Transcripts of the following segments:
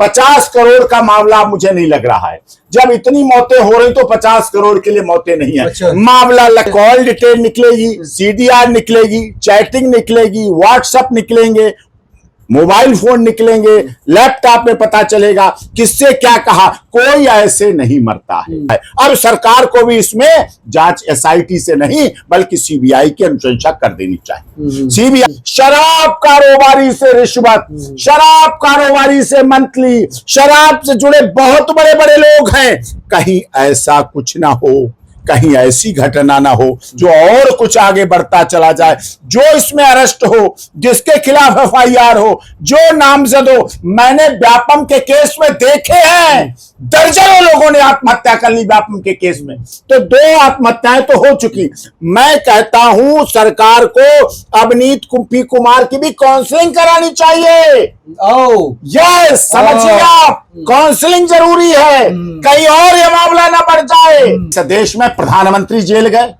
50 करोड़ का मामला मुझे नहीं लग रहा है। जब इतनी मौतें हो रही तो 50 करोड़ के लिए मौतें नहीं है। अच्छा। मामला कॉल डिटेल निकलेगी, सीडीआर निकलेगी, चैटिंग निकलेगी, व्हाट्सएप निकलेंगे, मोबाइल फोन निकलेंगे, लैपटॉप में पता चलेगा किससे क्या कहा। कोई ऐसे नहीं मरता है। अब सरकार को भी इसमें जांच एसआईटी से नहीं बल्कि सीबीआई की अनुशंसा कर देनी चाहिए। सीबीआई शराब कारोबारी से रिश्वत, शराब कारोबारी से मंथली, शराब से जुड़े बहुत बड़े बड़े लोग हैं। कहीं ऐसा कुछ ना हो, कहीं ऐसी घटना ना हो जो और कुछ आगे बढ़ता चला जाए, जो इसमें अरेस्ट हो, जिसके खिलाफ एफआईआर हो, जो नामजद हो। मैंने व्यापम के केस में देखे हैं, दर्जनों लोगों ने आत्महत्या कर ली व्यापम के केस में, तो 2 आत्महत्याएं तो हो चुकी। मैं कहता हूं सरकार को अवनीत पी कुमार की भी काउंसलिंग करानी चाहिए। यस, समझिए आप, काउंसलिंग जरूरी है, कहीं और ये मामला ना बढ़ जाए। इस देश में प्रधानमंत्री जेल गए,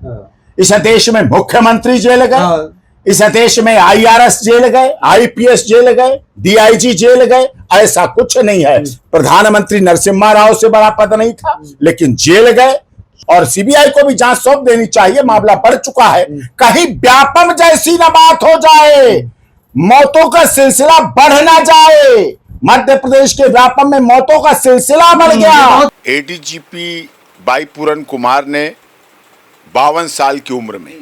इस देश में मुख्यमंत्री जेल गए, इस देश में आईआरएस जेल गए, आईपीएस जेल गए, डीआईजी जेल गए। ऐसा कुछ नहीं है। प्रधानमंत्री नरसिम्हा राव से बड़ा पद नहीं था लेकिन जेल गए, और सीबीआई को भी जांच सौंप देनी चाहिए। मामला बढ़ चुका है, कहीं व्यापम जैसी ना बात हो जाए, मौतों का सिलसिला बढ़ ना जाए। मध्य प्रदेश के व्यापम में मौतों का सिलसिला बढ़ गया। एडीजीपी भाई पूरन कुमार ने 52 साल की उम्र में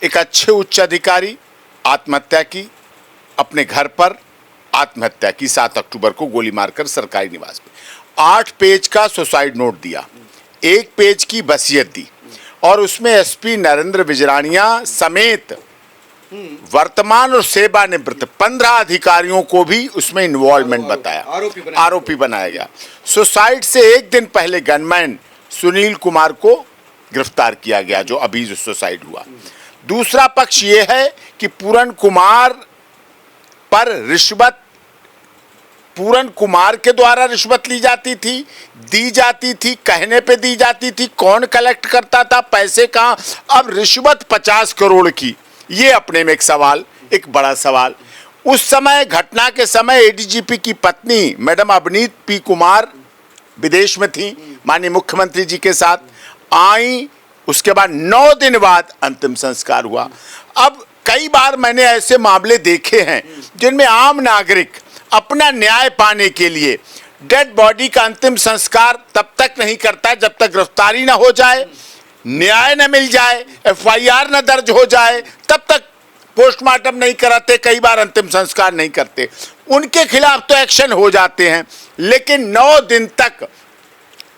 एक अच्छे उच्च अधिकारी आत्महत्या की, अपने घर पर आत्महत्या की 7 अक्टूबर को गोली मारकर सरकारी निवास में। 8 पेज का सुसाइड नोट दिया, 1 पेज की वसीयत दी, और उसमें एसपी नरेंद्र बिजरानिया समेत वर्तमान और सेवानिवृत्त 15 अधिकारियों को भी उसमें इन्वॉल्वमेंट बताया, आरोपी बनाया गया। सुसाइड से 1 दिन पहले गनमैन सुनील कुमार को गिरफ्तार किया गया जो अभी जो सुसाइड हुआ। दूसरा पक्ष यह है कि पूरन कुमार पर रिश्वत, पूरन कुमार के द्वारा रिश्वत ली जाती थी, दी जाती थी, कहने पे दी जाती थी, कौन कलेक्ट करता था, पैसे कहां। अब रिश्वत 50 करोड़ की, ये अपने में एक सवाल, एक बड़ा सवाल। उस समय, घटना के समय एडीजीपी की पत्नी मैडम अवनीत पी कुमार विदेश में थी, माननीय मुख्यमंत्री जी के साथ आई। उसके बाद 9 दिन बाद अंतिम संस्कार हुआ। अब कई बार मैंने ऐसे मामले देखे हैं जिनमें आम नागरिक अपना न्याय पाने के लिए डेड बॉडी का अंतिम संस्कार तब तक नहीं करता जब तक गिरफ्तारी ना हो जाए, न्याय न मिल जाए, एफआईआर न दर्ज हो जाए, तब तक पोस्टमार्टम नहीं कराते, कई बार अंतिम संस्कार नहीं करते। उनके खिलाफ तो एक्शन हो जाते हैं, लेकिन 9 दिन तक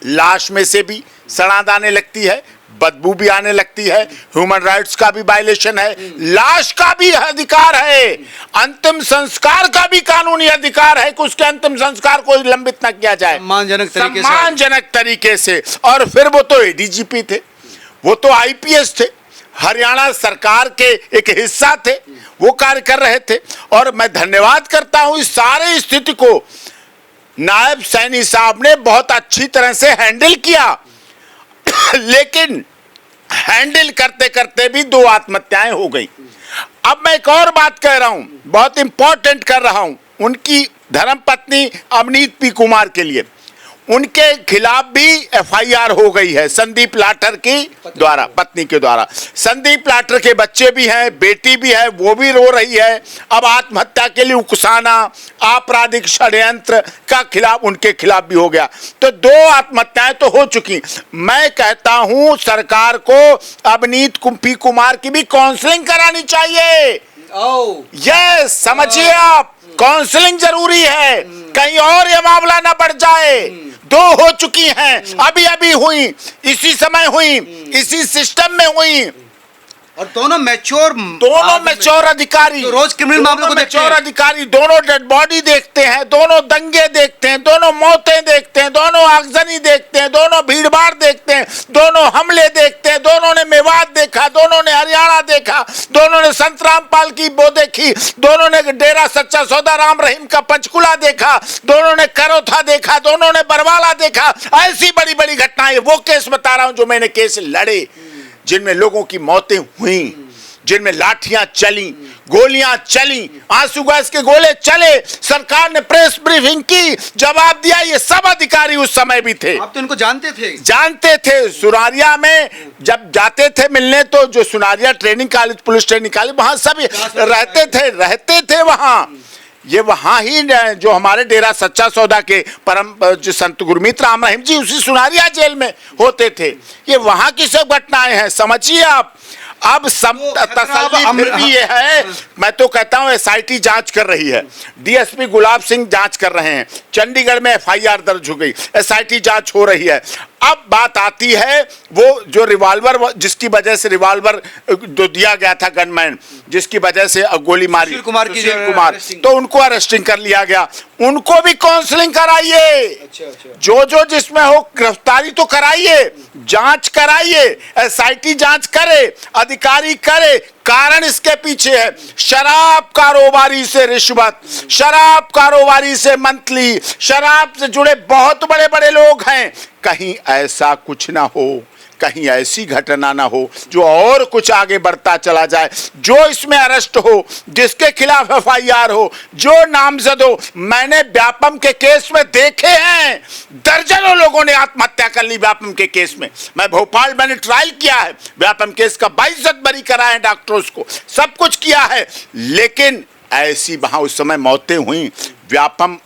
लाश में से भी सड़ांध आने लगती है, बदबू भी आने लगती है, ह्यूमन राइट्स का भी वायलेशन है, लाश का भी अधिकार है, अंतिम संस्कार का भी कानूनी अधिकार है कि उसके अंतिम संस्कार को लंबित न किया जाए सम्मानजनक तरीके से। और फिर वो तो एडीजीपी थे, वो तो आईपीएस थे, हरियाणा सरकार के एक हिस्सा थे, वो कार्य कर रहे थे। और मैं धन्यवाद करता हूं इस सारे स्थिति को नायब सैनी साहब ने बहुत अच्छी तरह से हैंडल किया। लेकिन हैंडल करते करते भी 2 आत्महत्याएं हो गई। अब मैं एक और बात कह रहा हूं, बहुत इंपॉर्टेंट कर रहा हूं, उनकी धर्मपत्नी अवनीत पी कुमार के लिए। उनके खिलाफ भी एफआईआर हो गई है संदीप लाठर की द्वारा, पत्नी के द्वारा। संदीप लाठर के बच्चे भी हैं, बेटी भी है, वो भी रो रही है। अब आत्महत्या के लिए उकसाना, आपराधिक षड्यंत्र का खिलाफ उनके खिलाफ भी हो गया, तो 2 आत्महत्याएं तो हो चुकी। मैं कहता हूं सरकार को अवनीत पी कुमार की भी काउंसलिंग करानी चाहिए। यस, समझिए आप, काउंसलिंग जरूरी है, कहीं और ये मामला ना बढ़ जाए। 2 हो चुकी हैं, अभी अभी हुई, इसी समय हुई, इसी सिस्टम में हुई, और दोनों मैच्योर अधिकारी, तो रोज क्रिमिनल मामलों को देखते हैं। मैच्योर अधिकारी दोनों डेड बॉडी देखते हैं, दोनों दंगे देखते हैं, दोनों मौतें देखते हैं, दोनों आगजनी देखते हैं, दोनों भीड़भाड़ देखते हैं, दोनों हमले देखते हैं। दोनों ने मेवात देखा, दोनों ने हरियाणा देखा, दोनों ने संत रामपाल की वो देखी, दोनों ने डेरा सच्चा सौदा राम रहीम का पंचकुला देखा, दोनों ने करोथा देखा, दोनों ने बरवाला देखा। ऐसी बड़ी बड़ी घटनाएं, वो केस बता रहा हूं जो मैंने केस लड़े, जिनमें लोगों की मौतें हुई, जिनमें लाठियां चली, गोलियां चली, आंसू गैस के गोले चले, सरकार ने प्रेस ब्रीफिंग की, जवाब दिया। ये सब अधिकारी उस समय भी थे। आप तो इनको जानते थे? जानते थे। सुनारिया में जब जाते थे मिलने, तो जो Sunaria training college, police training college, वहां सब रहते थे वहां। ये वहां ही जो हमारे डेरा सच्चा सौदा के परम जो संत गुरमीत राम रहीम जी, उसी सुनारिया जेल में होते थे। ये वहां की सब घटनाएं हैं, समझिए आप। अब सब तसल्ली फिर भी ये है, मैं तो कहता हूं एसआईटी जांच कर रही है, डीएसपी गुलाब सिंह जांच कर रहे हैं, चंडीगढ़ में एफआईआर दर्ज हो गई, एसआईटी जांच हो रही है। अब बात आती है वो जो रिवॉल्वर, जिसकी वजह से रिवॉल्वर जो दिया गया था गनमैन, जिसकी वजह से गोली मारी सुशील कुमार की, सुशील कुमार, तो उनको अरेस्टिंग कर लिया गया। उनको भी काउंसलिंग कराइए। अच्छा। जो जिसमें हो गिरफ्तारी तो कराइए, जांच कराइए, एसआईटी जांच करे, अधिकारी करे। कारण इसके पीछे है शराब कारोबारी से रिश्वत, शराब कारोबारी से मंथली, शराब से जुड़े बहुत बड़े बड़े लोग हैं। कहीं ऐसा कुछ ना हो, कहीं ऐसी घटना ना हो जो और कुछ आगे बढ़ता चला जाए, जो इसमें अरेस्ट हो, जिसके खिलाफ एफआईआर हो, जो नामजद हो। मैंने व्यापम के केस में देखे हैं, दर्जनों लोगों ने आत्महत्या कर ली व्यापम के केस में। मैं भोपाल मैंने ट्रायल किया है व्यापम केस का, 22 बरी कराए डॉक्टर्स को, सब कुछ किया है, लेकिन ऐसी वहां उस समय मौतें हुई। व्यापम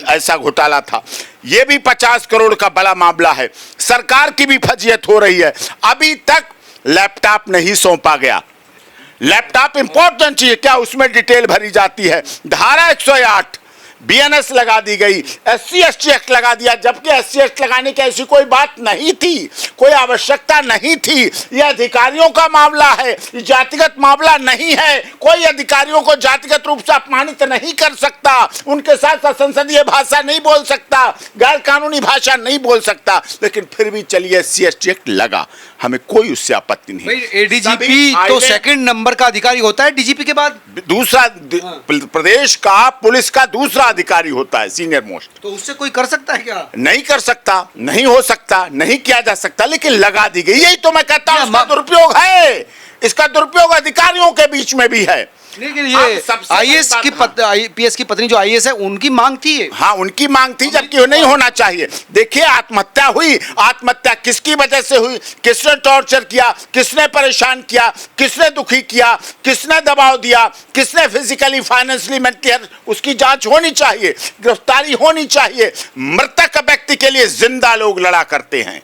ऐसा घोटाला था, यह भी 50 करोड़ का बड़ा मामला है। सरकार की भी फजीयत हो रही है। अभी तक लैपटॉप नहीं सौंपा गया। लैपटॉप इंपॉर्टेंट चीज, क्या उसमें डिटेल भरी जाती है? धारा 108 बीएनएस लगा दी गई, SC/ST एक्ट लगा दिया, जबकि SC एक्ट लगाने की ऐसी कोई बात नहीं थी, कोई आवश्यकता नहीं थी। यह अधिकारियों का मामला है, जातिगत मामला नहीं है। कोई अधिकारियों को जातिगत रूप से अपमानित नहीं कर सकता, उनके साथ असंसदीय भाषा नहीं बोल सकता, गैर कानूनी भाषा नहीं बोल सकता। लेकिन फिर भी चलिए SC/ST एक्ट लगा, हमें कोई उससे आपत्ति नहीं। एडीजीपी तो सेकंड नंबर का अधिकारी होता है, डीजीपी के बाद दूसरा प्रदेश का पुलिस का दूसरा अधिकारी होता है, सीनियर मोस्ट। तो उससे कोई कर सकता है क्या? नहीं कर सकता, नहीं हो सकता, नहीं किया जा सकता, लेकिन लगा दी गई। यही तो मैं कहता हूं, इसका दुरुपयोग है, इसका दुरुपयोग अधिकारियों के बीच में भी है। लेकिन ये आईएएस की आईपीएस की पत्नी जो आईएएस है, उनकी मांग थी। हाँ, उनकी मांग थी, जबकि नहीं होना चाहिए। देखिए आत्महत्या हुई, आत्महत्या किसकी वजह से हुई, किसने टॉर्चर किया, किसने परेशान किया, किसने दुखी किया, किसने दबाव दिया, किसने फिजिकली फाइनेंशियली मेंटली, उसकी जांच होनी चाहिए, गिरफ्तारी होनी चाहिए। मृतक व्यक्ति के लिए जिंदा लोग लड़ा करते हैं।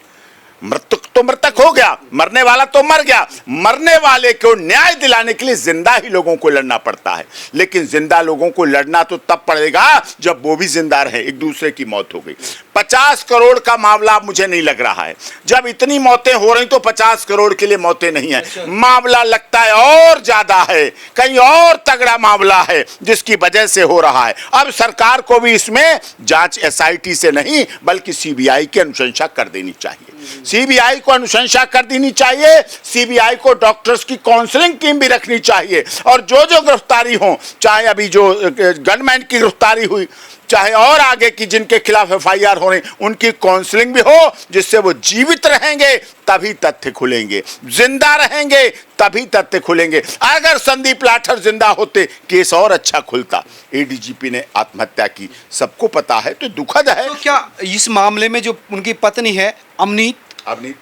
मृतक तो मृतक हो गया, मरने वाला तो मर गया। मरने वाले को न्याय दिलाने के लिए जिंदा ही लोगों को लड़ना पड़ता है। लेकिन जिंदा लोगों को लड़ना तो तब पड़ेगा जब वो भी जिंदा रहे। एक दूसरे की मौत हो गई। 50 करोड़ का मामला मुझे नहीं लग रहा है। जब इतनी मौतें हो रही तो 50 करोड़ के लिए मौतें नहीं है। मामला लगता है और ज्यादा है, कहीं और तगड़ा मामला है, जिसकी वजह से हो रहा है। अब सरकार को भी इसमें जांच SIT से नहीं बल्कि CBI की अनुशंसा कर देनी चाहिए। CBI को अनुशंसा कर देनी चाहिए। CBI को डॉक्टर्स की काउंसलिंग टीम भी रखनी चाहिए। और जो गिरफ्तारी हो, चाहे अभी जो गनमैन की गिरफ्तारी हुई, चाहे और आगे की जिनके खिलाफ FIR हो रही, उनकी काउंसलिंग भी हो, जिससे वो जीवित रहेंगे तभी तथ्य खुलेंगे, जिंदा रहेंगे तभी तथ्य खुलेंगे। अगर संदीप लाठर जिंदा होते, केस और अच्छा खुलता। ADGP ने आत्महत्या की, सबको पता है, तो दुखद है। तो क्या इस मामले में जो उनकी पत्नी है अमनीत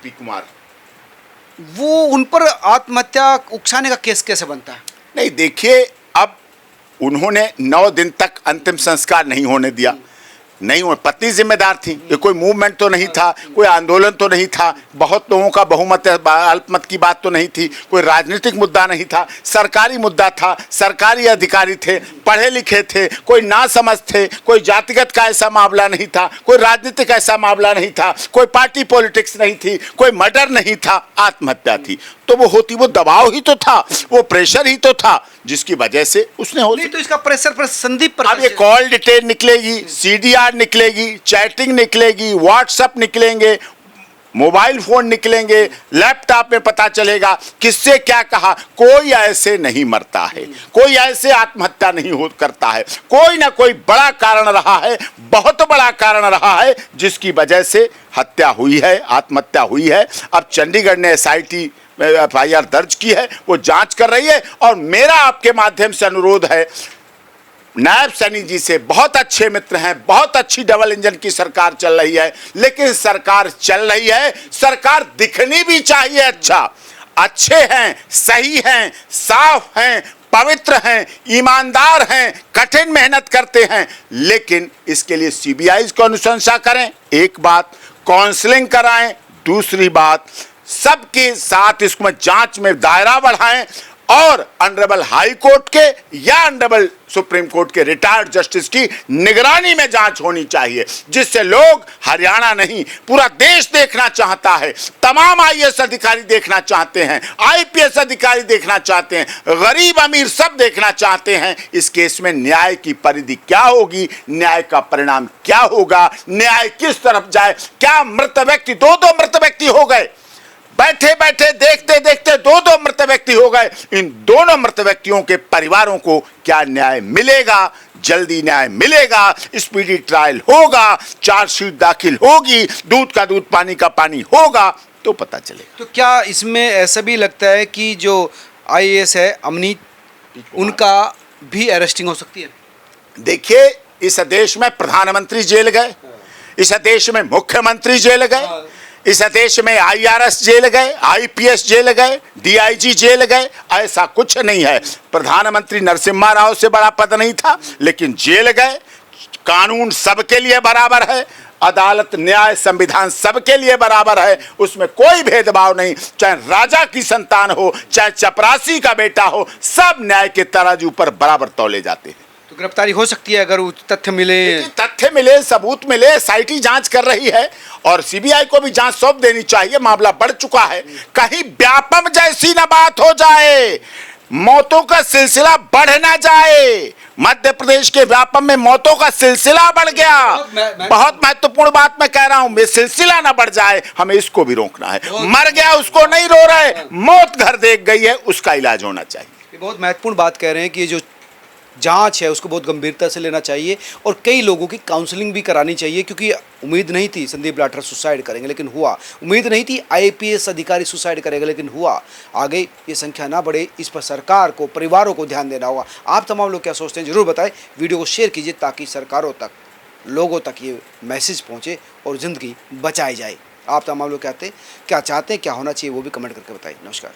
P कुमार, वो उन पर आत्महत्या उकसाने का केस कैसे बनता है? नहीं, देखिए, अब उन्होंने 9 दिन तक अंतिम संस्कार नहीं होने दिया। नहीं, वो पत्नी जिम्मेदार थी। ये कोई मूवमेंट तो नहीं था, कोई आंदोलन तो नहीं था, बहुत लोगों का बहुमत अल्पमत की बात तो नहीं थी, कोई राजनीतिक मुद्दा नहीं था, सरकारी मुद्दा था। सरकारी अधिकारी थे, पढ़े लिखे थे, कोई नासमझ थे, कोई जातिगत का ऐसा मामला नहीं था, कोई राजनीतिक ऐसा मामला नहीं था, कोई पार्टी पॉलिटिक्स नहीं थी, कोई मर्डर नहीं था। आत्महत्या थी तो वो होती, वो दबाव ही तो था, वो प्रेशर ही तो था, जिसकी वजह से उसने हो। नहीं तो इसका प्रेशर पर संदीप पर अब ये कॉल डिटेल निकलेगी, CDR निकलेगी, चैटिंग निकलेगी, व्हाट्सएप निकलेंगे, मोबाइल फोन निकलेंगे, लैपटॉप में पता चलेगा किससे क्या कहा। कोई ऐसे नहीं मरता है, कोई ऐसे आत्महत्या नहीं हो करता है, कोई ना कोई बड़ा कारण रहा है, बहुत बड़ा कारण रहा है जिसकी वजह से हत्या हुई है, आत्महत्या हुई है। अब चंडीगढ़ ने SIT FIR दर्ज की है, वो जांच कर रही है। और मेरा आपके माध्यम से अनुरोध है, नायब सैनी जी से, बहुत अच्छे मित्र हैं, बहुत अच्छी डबल इंजन की सरकार चल रही है, लेकिन सरकार चल रही है, सरकार दिखनी भी चाहिए अच्छे हैं, सही हैं, साफ हैं, पवित्र हैं, ईमानदार हैं, कठिन मेहनत करते हैं। लेकिन इसके लिए CBI को अनुशंसा करें, एक बात, काउंसलिंग कराएं, दूसरी बात, सबके साथ इसमें जांच में दायरा बढ़ाएं और ऑनरेबल हाई कोर्ट के या ऑनरेबल सुप्रीम कोर्ट के रिटायर्ड जस्टिस की निगरानी में जांच होनी चाहिए, जिससे लोग, हरियाणा नहीं पूरा देश देखना चाहता है, तमाम IAS अधिकारी देखना चाहते हैं, IPS अधिकारी देखना चाहते हैं, गरीब अमीर सब देखना चाहते हैं इस केस में न्याय की परिधि क्या होगी, न्याय का परिणाम क्या होगा, न्याय किस तरफ जाए। क्या मृत व्यक्ति, दो मृत व्यक्ति हो गए, बैठे बैठे देखते देखते दो मृत व्यक्ति हो गए। इन दोनों मृत व्यक्तियों के परिवारों को क्या न्याय मिलेगा? जल्दी न्याय मिलेगा, स्पीडी ट्रायल होगा, चार्जशीट दाखिल होगी, दूध का दूध पानी का पानी होगा तो पता चलेगा। तो क्या इसमें ऐसा भी लगता है कि जो IAS है अमनीत, उनका भी अरेस्टिंग हो सकती है? देखिए, इस देश में प्रधानमंत्री जेल गए, इस देश में मुख्यमंत्री जेल गए, इस देश में IRS जेल गए, IPS जेल गए, DIG जेल गए। ऐसा कुछ नहीं है। प्रधानमंत्री नरसिम्हा राव से बड़ा पद नहीं था, लेकिन जेल गए। कानून सबके लिए बराबर है, अदालत, न्याय, संविधान सबके लिए बराबर है, उसमें कोई भेदभाव नहीं। चाहे राजा की संतान हो, चाहे चपरासी का बेटा हो, सब न्याय के तराजू पर बराबर तौले जाते हैं। तो गिरफ्तारी हो सकती है अगर तथ्य मिले? तथ्य मिले, सबूत मिले। SIT जांच कर रही है और CBI को भी जांच सौंप देनी चाहिए। मामला बढ़ चुका है, कहीं व्यापम जैसी ना बात हो जाए, मौतों का सिलसिला बढ़ ना जाए। मध्य प्रदेश के व्यापम में मौतों का सिलसिला बढ़ गया। बहुत महत्वपूर्ण बात मैं कह रहा हूं, सिलसिला ना बढ़ जाए, हमें इसको भी रोकना है। मर गया उसको नहीं रो रहे, मौत घर देख गई है, उसका इलाज होना चाहिए। ये बहुत महत्वपूर्ण बात कह रहे हैं कि ये जो जांच है उसको बहुत गंभीरता से लेना चाहिए और कई लोगों की काउंसलिंग भी करानी चाहिए, क्योंकि उम्मीद नहीं थी संदीप लाठर सुसाइड करेंगे लेकिन हुआ, उम्मीद नहीं थी IPS अधिकारी सुसाइड करेंगे लेकिन हुआ। आगे ये संख्या ना बढ़े, इस पर सरकार को, परिवारों को ध्यान देना होगा। आप तमाम लोग क्या सोचते हैं जरूर बताएं, वीडियो को शेयर कीजिए ताकि सरकारों तक, लोगों तक ये मैसेज पहुँचे और ज़िंदगी बचाई जाए। आप तमाम लोग क्या चाहते हैं, क्या होना चाहिए वो भी कमेंट करके बताइए। नमस्कार।